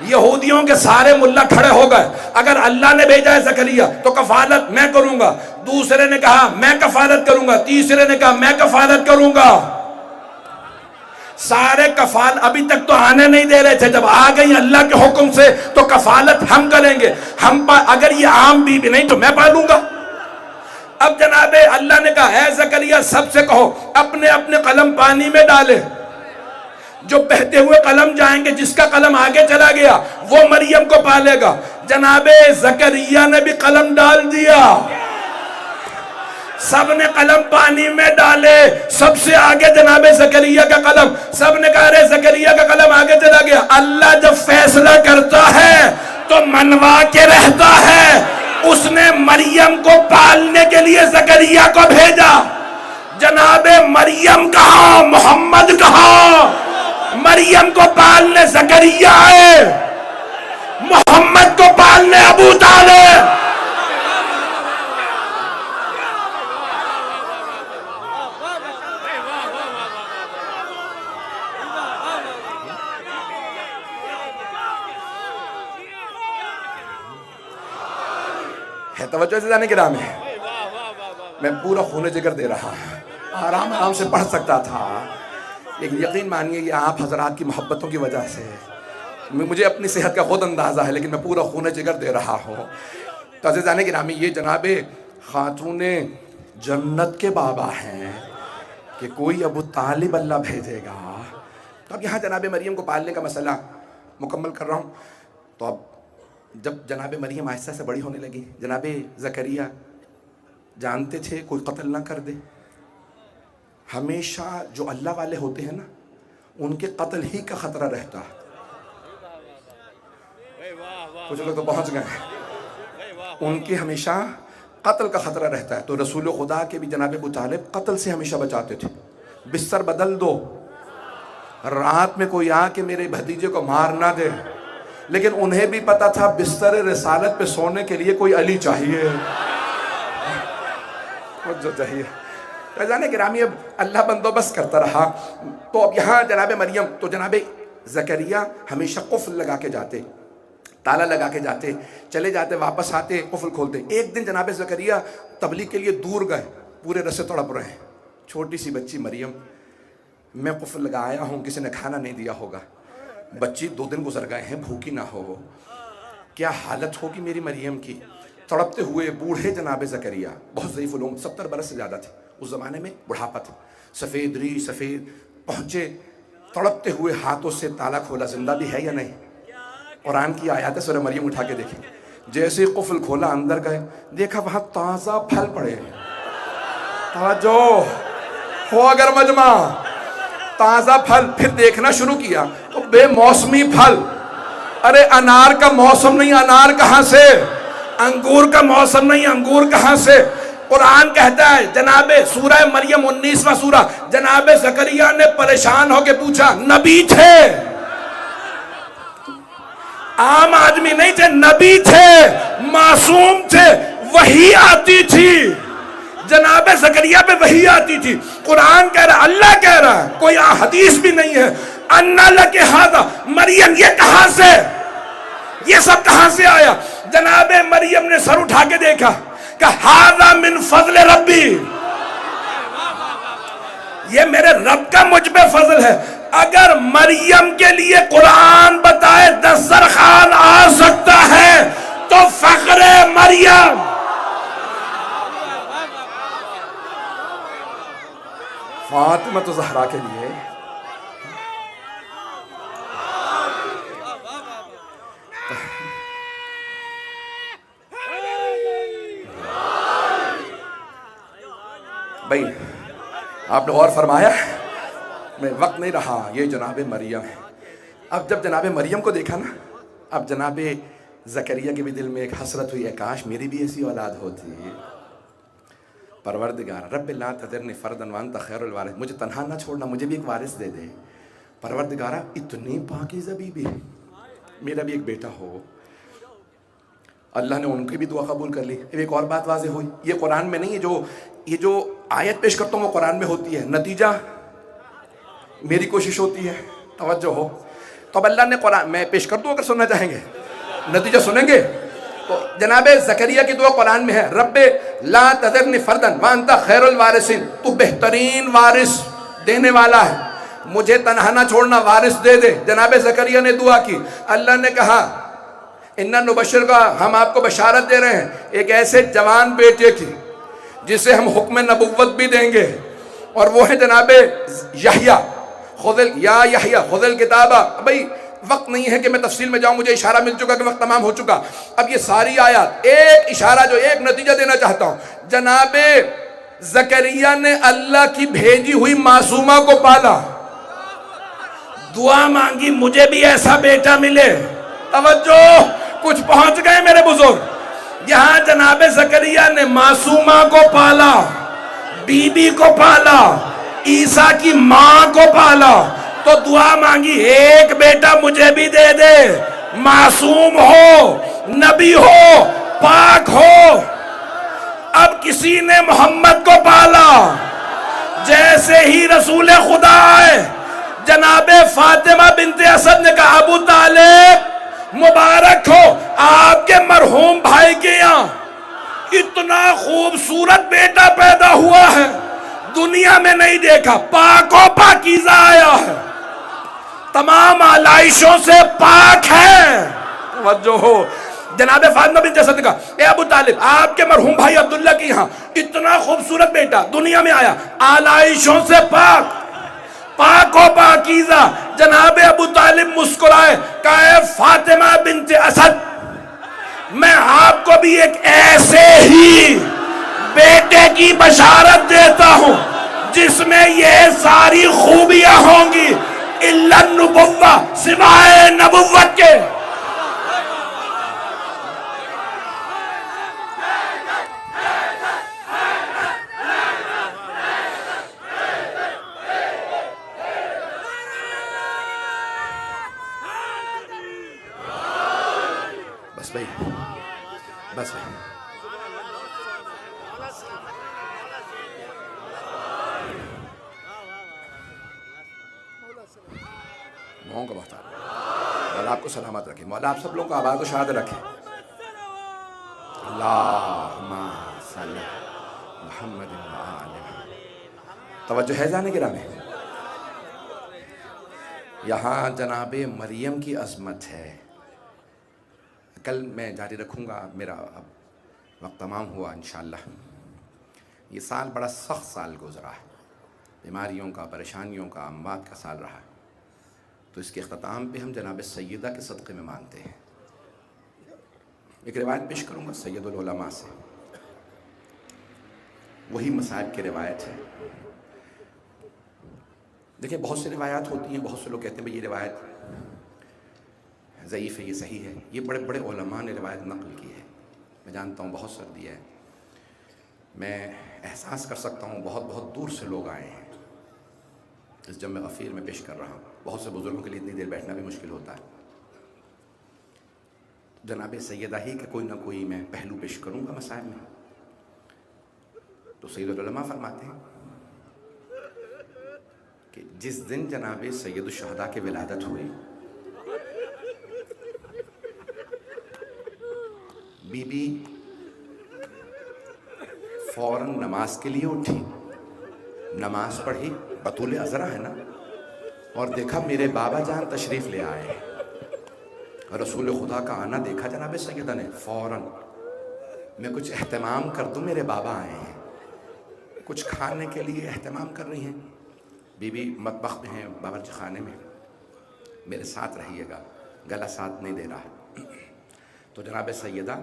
یہودیوں کے سارے ملا کھڑے ہو گئے، اگر اللہ نے بھیجا ہے زکریا تو کفالت میں کروں گا۔ دوسرے نے کہا میں کفالت کروں گا، تیسرے نے کہا میں کفالت کروں گا۔ سارے ابھی تک تو آنے نہیں دے رہے تھے، جب آ گئی اللہ کے حکم سے تو کفالت ہم کریں گے، اگر یہ عام بیوی نہیں تو میں پالوں گا۔ اب جناب اللہ نے کہا اے زکریا سب سے کہو اپنے اپنے قلم پانی میں ڈالے، جو بہتے ہوئے قلم جائیں گے، جس کا قلم آگے چلا گیا وہ مریم کو پالے گا۔ جناب زکریا نے بھی قلم ڈال دیا، سب نے قلم پانی میں ڈالے، سب سے آگے جناب زکریا کا قلم، سب نے کہا رے زکریا کا قلم آگے چلا گیا۔ اللہ جب فیصلہ کرتا ہے تو منوا کے رہتا ہے، اس نے مریم کو پالنے کے لیے زکریا کو بھیجا۔ جناب مریم کہاں، محمد کہاں؟ مریم کو پالنے زکریا آئے، محمد کو پالنے ابو طالب۔ ہے توجہ سے جانے کے نام ہے، میں پورا خون جگر دے رہا، آرام آرام سے پڑھ سکتا تھا، لیکن یقین مانیے یہ آپ حضرات کی محبتوں کی وجہ سے، مجھے اپنی صحت کا خود اندازہ ہے لیکن میں پورا خون جگر دے رہا ہوں۔ تو عزیزان گرامی، یہ جناب خاتون جنت کے بابا ہیں کہ کوئی ابو طالب اللہ بھیجے گا۔ تو اب یہاں جناب مریم کو پالنے کا مسئلہ مکمل کر رہا ہوں۔ تو اب جب جناب مریم آہستہ سے بڑی ہونے لگی، جناب زکریا جانتے تھے کوئی قتل نہ کر دے، ہمیشہ جو اللہ والے ہوتے ہیں نا ان کے قتل ہی کا خطرہ رہتا ہے. کچھ لوگ تو پہنچ گئے ہیں. ان کے ہمیشہ قتل کا خطرہ رہتا ہے. تو رسول خدا کے بھی جناب ابو طالب قتل سے ہمیشہ بچاتے تھے. بستر بدل دو, رات میں کوئی آ کے میرے بھتیجے کو مار نہ دے. لیکن انہیں بھی پتا تھا بستر رسالت پہ سونے کے لیے کوئی علی چاہیے, جو چاہیے. فیضان گرامی, اب اللہ بندوبست کرتا رہا. تو اب یہاں جناب مریم, تو جناب زکریا ہمیشہ قفل لگا کے جاتے, تالا لگا کے جاتے, چلے جاتے, واپس آتے, قفل کھولتے. ایک دن جناب زکریا تبلیغ کے لیے دور گئے, پورے رسے تڑپ رہے ہیں. چھوٹی سی بچی مریم, میں قفل لگا آیا ہوں, کسی نے کھانا نہیں دیا ہوگا. بچی 2 دن گزر گئے ہیں, بھوکی نہ ہو, کیا حالت ہوگی میری مریم کی. تڑپتے ہوئے بوڑھے جناب زکریا, بہت ضعیف العمر, 70 برس سے زیادہ تھے اس زمانے میں, بڑھاپا تھا, سفید ری سفید, پہنچے. تڑپتے ہوئے ہاتھوں سے تالا کھولا, زندہ بھی ہے یا نہیں. قرآن کی آیات ہے, سورہ مریم اٹھا کے دیکھیں. جیسے قفل کھولا, اندر گئے, دیکھا وہاں تازہ پھل پڑے. توجہ ہو اگر مجمع, تازہ پھل. پھر دیکھنا شروع کیا تو بے موسمی پھل. ارے انار کا موسم نہیں, انار کہاں سے؟ انگور کا موسم نہیں, انگور کہاں سے؟ قرآن کہتا ہے جناب سورہ مریم 19واں سورہ, جناب زکریا نے پریشان ہو کے پوچھا, نبی تھے, عام آدمی نہیں تھے, نبی تھے, معصوم تھے, وحی آتی تھی. جناب زکریا پہ وحی آتی تھی. قرآن کہہ رہا, اللہ کہہ رہا ہے, کوئی حدیث بھی نہیں ہے. انا لک ھذا, مریم یہ کہاں سے, یہ سب کہاں سے آیا؟ جناب مریم نے سر اٹھا کے دیکھا کہ ھذا من فضل ربی, یہ میرے رب کا مجھ پہ فضل ہے. اگر مریم کے لیے قرآن بتائے دسترخوان آ سکتا ہے تو فخر مریم, فاطمہ زہرا کے لیے بھائی آپ نے غور فرمایا, میں وقت نہیں رہا, یہ جناب مریم ہے. اب جب جناب مریم کو دیکھا نا, اب جناب زکریا کے بھی دل میں ایک حسرت ہوئی, کاش میری بھی ایسی اولاد ہوتی. پروردگار رب لا تذرنی فردا وانت خیر الوارث, مجھے تنہا نہ چھوڑنا, مجھے بھی ایک وارث دے دے. پروردگارہ اتنی پاکیزہ بیوی, میرا بھی ایک بیٹا ہو. اللہ نے ان کی بھی دعا قبول کر لی. ایک اور بات واضح ہوئی, یہ قرآن میں نہیں ہے, یہ جو آیت پیش کرتا ہوں وہ قرآن میں ہوتی ہے, نتیجہ میری کوشش ہوتی ہے. توجہ ہو. تو اب اللہ نے قرآن, میں پیش کر دوں اگر سننا چاہیں گے, نتیجہ سنیں گے. تو جناب زکریا کی دعا قرآن میں ہے, رب لا تذرنی فردا وانت خیر الوارثین, تو بہترین وارث دینے والا ہے, مجھے تنہا نہ چھوڑنا, وارث دے دے. جناب زکریا نے دعا کی, اللہ نے کہا اِنَّا نُبَشِّرُکَ, ہم آپ کو بشارت دے رہے ہیں ایک ایسے جوان بیٹے کی جسے ہم حکم نبوت بھی دیں گے, اور وہ ہے جناب یحییٰ. یا یحییٰ خذ الکتاب. بھائی وقت نہیں ہے کہ میں تفصیل میں جاؤں, مجھے اشارہ مل چکا کہ وقت تمام ہو چکا. اب یہ ساری آیات ایک اشارہ, جو ایک نتیجہ دینا چاہتا ہوں, جناب زکریا نے اللہ کی بھیجی ہوئی معصومہ کو پالا, دعا مانگی مجھے بھی ایسا بیٹا ملے. توجہ, کچھ پہنچ گئے میرے بزرگ. یہاں جناب زکریا نے معصومہ کو پالا, بی بی کو پالا, عیسیٰ کی ماں کو پالا, تو دعا مانگی ایک بیٹا مجھے بھی دے دے, معصوم ہو, نبی ہو, پاک ہو. اب کسی نے محمد کو پالا, جیسے ہی رسول خدا آئے, جناب فاطمہ بنت اسد نے کہا ابو طالب مبارک ہو, آپ کے مرحوم بھائی کے یہاں اتنا خوبصورت بیٹا پیدا ہوا ہے, دنیا میں نہیں دیکھا, پاک و پاکیزہ آیا ہے, تمام آلائشوں سے پاک ہے. توجہ ہو. جناب فاطمہ بنت اسد نے کہا اے ابو طالب, آپ کے مرحوم بھائی عبداللہ کے یہاں اتنا خوبصورت بیٹا دنیا میں آیا, آلائشوں سے پاک, پاک و پاکیزہ. جناب ابو طالب مسکرائے, کہا فاطمہ بنت اسد, میں آپ کو بھی ایک ایسے ہی بیٹے کی بشارت دیتا ہوں جس میں یہ ساری خوبیاں ہوں گی الا النبوہ، سوائے نبوت کے۔ بس بھائی، بس بھائی، مولاؤں کا بہت مولا آپ کو سلامت رکھے، مولا آپ سب لوگوں کو آباد و شاد رکھے۔ اللہم صلی محمد وآلہ۔ توجہ ہے جانے گرامی، یہاں جناب مریم کی عظمت ہے۔ کل میں جاری رکھوں گا، میرا اب وقت تمام ہوا انشاءاللہ۔ یہ سال بڑا سخت سال گزرا ہے، بیماریوں کا، پریشانیوں کا، اموات کا سال رہا ہے، تو اس کے اختتام پہ ہم جناب سیدہ کے صدقے میں مانتے ہیں۔ ایک روایت پیش کروں گا سید العلماء سے، وہی مصائب کی روایت ہے۔ دیکھیں بہت سی روایات ہوتی ہیں، بہت سے لوگ کہتے ہیں بھئی یہ روایت ضعیف ہے، یہ صحیح ہے۔ یہ بڑے بڑے علماء نے روایت نقل کی ہے، میں جانتا ہوں بہت سردی ہے، میں احساس کر سکتا ہوں بہت بہت دور سے لوگ آئے ہیں اس جمع غفیر میں پیش کر رہا ہوں۔ بہت سے بزرگوں کے لیے اتنی دیر بیٹھنا بھی مشکل ہوتا ہے۔ جناب سیدہ ہی کہ کوئی نہ کوئی میں پہلو پیش کروں گا مسائل میں۔ تو سید العلماء فرماتے ہیں کہ جس دن جناب سید الشہداء کی ولادت ہوئی، بی بی فوراً نماز کے لیے اٹھی، نماز پڑھی، بطول عذرا ہے نا، اور دیکھا میرے بابا جان تشریف لے آئے، رسول خدا کا آنا دیکھا جناب سیدہ نے، فوراً میں کچھ اہتمام کر دوں، میرے بابا آئے ہیں، کچھ کھانے کے لیے اہتمام کر رہی ہیں۔ بی بی مطبخ میں ہیں، باورچی خانے میں، میرے ساتھ رہیے گا، گلا ساتھ نہیں دے رہا۔ تو جناب سیدہ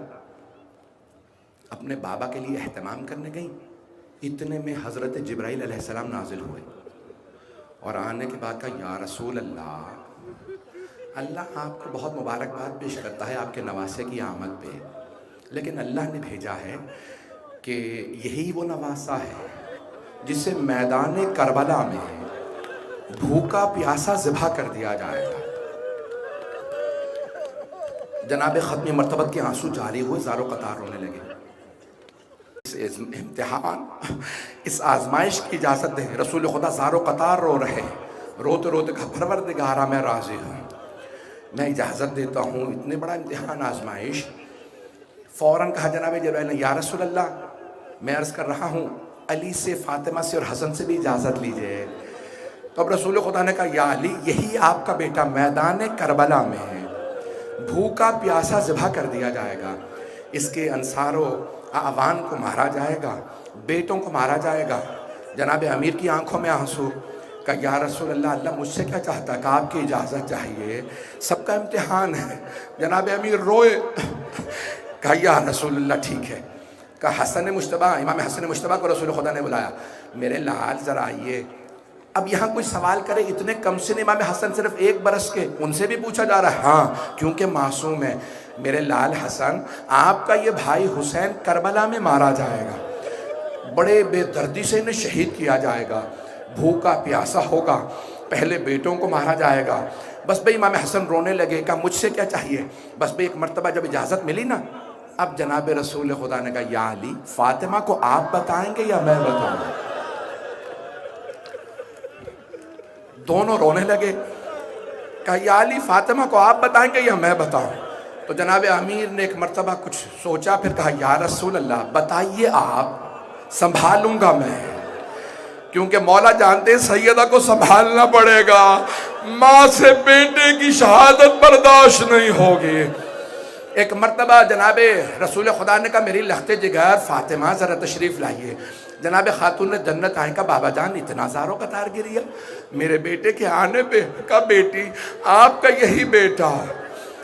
اپنے بابا کے لیے اہتمام کرنے گئیں، اتنے میں حضرت جبرائیل علیہ السلام نازل ہوئے، اور آنے کے بعد کہا یا رسول اللہ، اللہ آپ کو بہت مبارکباد پیش کرتا ہے آپ کے نواسے کی آمد پہ، لیکن اللہ نے بھیجا ہے کہ یہی وہ نواسا ہے جسے میدان کربلا میں بھوکا پیاسا ذبح کر دیا جائے گا۔ جناب ختم مرتبت کے آنسو جاری ہوئے، زار و قطار رونے لگے۔ اس امتحان، اس آزمائش کی اجازت دیں۔ رسول خدا زار و قطار رو رہے، روتے روتے کہا پروردگارا میں راضی ہوں، میں اجازت دیتا ہوں، اتنے بڑا امتحان آزمائش۔ فوراً کہا جناب جبرائیل نے یا رسول اللہ میں عرض کر رہا ہوں علی سے، فاطمہ سے اور حسن سے بھی اجازت لیجئے۔ تو اب رسول خدا نے کہا یا علی، یہی آپ کا بیٹا میدان کربلا میں بھوکا پیاسا ذبح کر دیا جائے گا، اس کے انصار و اعوان کو مارا جائے گا، بیٹوں کو مارا جائے گا۔ جناب امیر کی آنکھوں میں آنسو، کہا یا رسول اللہ، اللہ مجھ سے کیا چاہتا ہے؟ کہ آپ کی اجازت چاہیے، سب کا امتحان ہے۔ جناب امیر روئے، کہا یا رسول اللہ ٹھیک ہے۔ کہا حسن مجتبیٰ، امام حسن مجتبیٰ کو رسول خدا نے بلایا، میرے لال ذرا آئیے۔ اب یہاں کوئی سوال کرے اتنے کم سن امام حسن صرف 1 برس کے، ان سے بھی پوچھا جا رہا ہے؟ ہاں، کیونکہ معصوم ہے۔ میرے لال حسن، آپ کا یہ بھائی حسین کربلا میں مارا جائے گا، بڑے بے دردی سے انہیں شہید کیا جائے گا، بھوکا پیاسا ہوگا، پہلے بیٹوں کو مارا جائے گا۔ بس بھئی امام حسن رونے لگے، کہا مجھ سے کیا چاہیے؟ بس بھئی ایک مرتبہ جب اجازت ملی نا، اب جناب رسول خدا نے کہا یا علی، فاطمہ کو آپ بتائیں گے یا میں بتاؤں؟ دونوں رونے لگے، کہا یا علی، فاطمہ کو آپ بتائیں گے یا میں بتاؤں؟ تو جناب امیر نے ایک مرتبہ کچھ سوچا، پھر کہا یا رسول اللہ بتائیے آپ، سنبھالوں گا میں، کیونکہ مولا جانتے سیدہ کو سنبھالنا پڑے گا، ماں سے بیٹے کی شہادت برداشت نہیں ہوگی۔ ایک مرتبہ جناب رسول خدا نے کہا میری لخت جگر فاطمہ ذرا تشریف لائیے۔ جناب خاتون جنت آئیں، کا بابا جان اتنا زار و قطار گریا میرے بیٹے کے آنے پہ؟ کہا بیٹی، آپ کا یہی بیٹا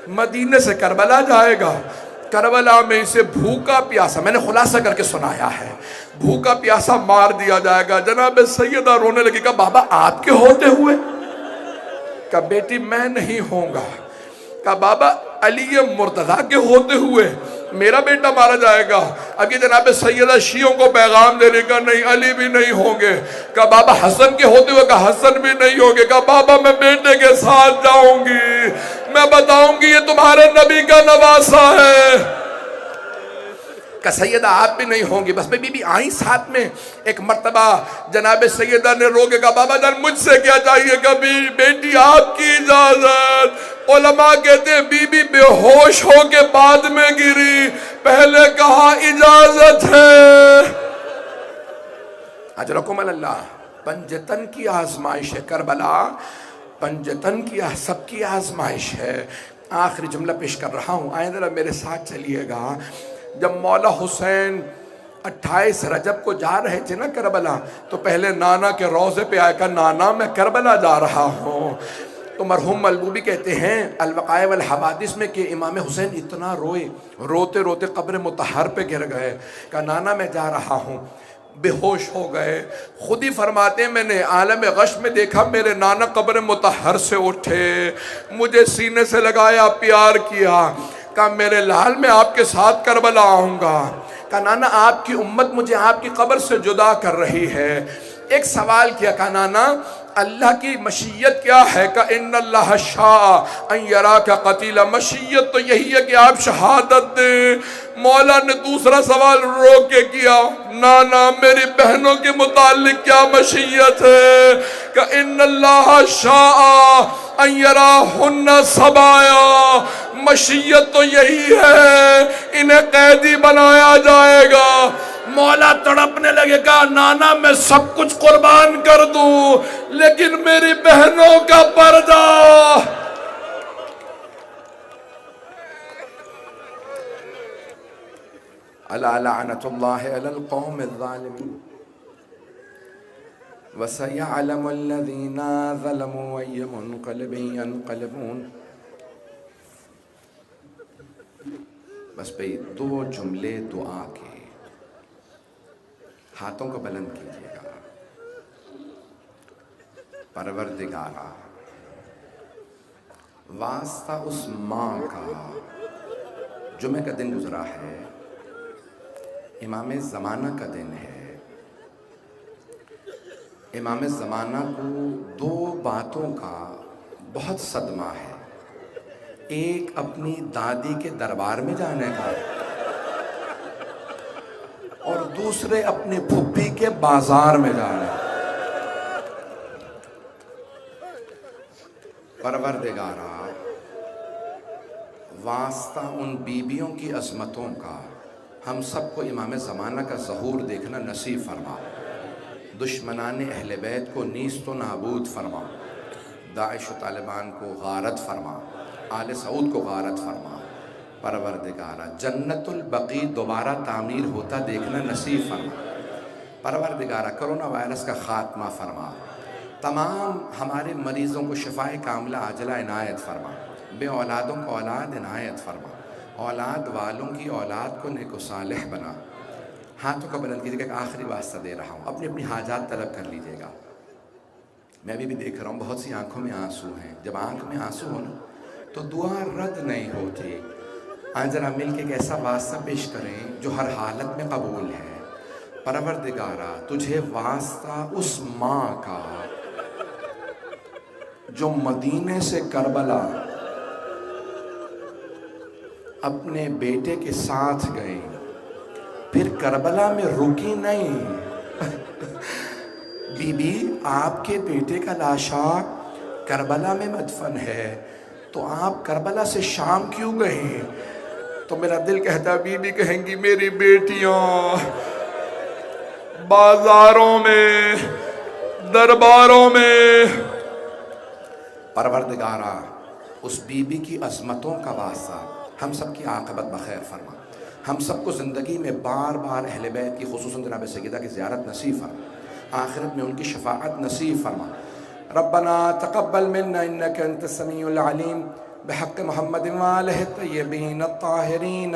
مدینے سے کربلا جائے گا، کربلا میں اسے بھوکا پیاسا، میں نے خلاصہ کر کے سنایا ہے، بھوکا پیاسا مار دیا جائے گا۔ جناب سیدہ رونے لگی، کہا بابا آپ کے ہوتے ہوئے؟ کہا بیٹی میں نہیں ہوں گا۔ کہا بابا علی مرتضیٰ کے ہوتے ہوئے میرا بیٹا مارا جائے گا؟ اب یہ جناب سیدہ شیعوں کو پیغام دے لے گا، نہیں علی بھی نہیں ہوں گے۔ کہا بابا حسن کے ہوتے ہوئے؟ کہا حسن بھی نہیں ہوں گے۔ کہا بابا میں بیٹے کے ساتھ جاؤں گی، میں بتاؤں گی یہ تمہارے نبی کا نواسہ ہے۔ کہ سیدہ آپ بھی نہیں ہوں گی۔ بس بی بی آئیں ساتھ میں۔ ایک مرتبہ جناب سیدہ نے رو کے کہا بابا جان مجھ سے کیا چاہیے؟ کبھی بیٹی آپ کی اجازت۔ علماء کہتے ہیں بی بی بے ہوش ہو کے بعد میں گری، پہلے کہا اجازت ہے۔ اجرکم اللہ۔ پنجتن کی آزمائش ہے کربلا، پنجتن کی سب کی آزمائش ہے۔ آخری جملہ پیش کر رہا ہوں، آئیں ذرا میرے ساتھ چلیے گا۔ جب مولا حسین 28 رجب کو جا رہے تھے نا کربلا، تو پہلے نانا کے روضے پہ آئے، کہا نانا میں کربلا جا رہا ہوں۔ تو مرحوم ملبوبی کہتے ہیں الوقائع والحوادث میں کہ امام حسین اتنا روئے، روتے روتے قبر مطہر پہ گر گئے، کہا نانا میں جا رہا ہوں۔ بے ہوش ہو گئے۔ خود ہی فرماتے ہیں میں نے عالم غش میں دیکھا میرے نانا قبر مطہر سے اٹھے، مجھے سینے سے لگایا، پیار کیا، کہا میرے لال میں آپ کے ساتھ کربلا آؤں گا۔ کہا نانا آپ کی امت مجھے آپ کی قبر سے جدا کر رہی ہے۔ ایک سوال کیا، کہا نانا اللہ کی مشیت کیا ہے؟ کہ ان اللہ شاء ان یراک قتیلا، مشیت تو یہی ہے کہ آپ شہادت دیں۔ مولا نے دوسرا سوال روک کے کیا، نانا میری بہنوں کے متعلق کیا مشیت ہے؟ کہ ان اللہ شاء ان یراہن سبایا، مشیت تو یہی ہے انہیں قیدی بنایا جائے گا۔ مولا تڑپنے لگے، کہا نانا میں سب کچھ قربان کر دوں لیکن میری بہنوں کا پردہ۔ الا لعنت اللہ علی القوم الظالمین وسيعلم الذين ظلموا أي منقلب ينقلبون۔ بس بھئی 2 جملے دعا کے، ہاتھوں کو بلند کیجیے گا۔ پروردگارا واسطہ اس ماں کا، جمعہ کا دن گزرا ہے، امام زمانہ کا دن ہے۔ امام زمانہ کو 2 باتوں کا بہت صدمہ ہے، ایک اپنی دادی کے دربار میں جانے کا، اور دوسرے اپنی پھپھی کے بازار میں جانے کا۔ پروردگارا واسطہ ان بیویوں کی عظمتوں کا، ہم سب کو امام زمانہ کا ظہور دیکھنا نصیب فرما، دشمنان اہل بیت کو نیست و نابود فرما، داعش و طالبان کو غارت فرما، آل سعود کو غارت فرما۔ پروردگارا جنت البقیع دوبارہ تعمیر ہوتا دیکھنا نصیب فرما۔ پروردگارا کرونا وائرس کا خاتمہ فرما، تمام ہمارے مریضوں کو شفاء کاملہ عاجلہ عنایت فرما، بے اولادوں کو اولاد عنایت فرما، اولاد والوں کی اولاد کو نیک و صالح بنا۔ ہاتھوں کو بلند کیجیے گا، ایک آخری واسطہ دے رہا ہوں، اپنی اپنی حاجات طلب کر لیجیے گا۔ میں ابھی بھی دیکھ رہا ہوں بہت سی آنکھوں میں آنسو ہیں، جب آنکھ میں آنسو ہو نا تو دعا رد نہیں ہوتی۔ آج ذرا مل کے ایک ایسا واسطہ پیش کریں جو ہر حالت میں قبول ہے۔ پروردگارا تجھے واسطہ اس ماں کا جو مدینے سے کربلا اپنے بیٹے کے ساتھ گئی، پھر کربلا میں رکی نہیں۔ بی بی آپ کے بیٹے کا لاشا کربلا میں مدفن ہے، تو آپ کربلا سے شام کیوں گئے؟ تو میرا دل کہتا بی بی کہیں گی میری بیٹیاں بازاروں میں، درباروں میں۔ پروردگارا اس بی بی کی عظمتوں کا واسطہ ہم سب کی عاقبت بخیر فرما، ہم سب کو زندگی میں بار بار اہل بیت کی خصوصاً جناب سیدہ کی زیارت نصیب فرما، آخرت میں ان کی شفاعت نصیب فرما۔ ربنا تقبل منا انك انت السميع العليم بحق محمد وآلہ الطیبین الطاہرین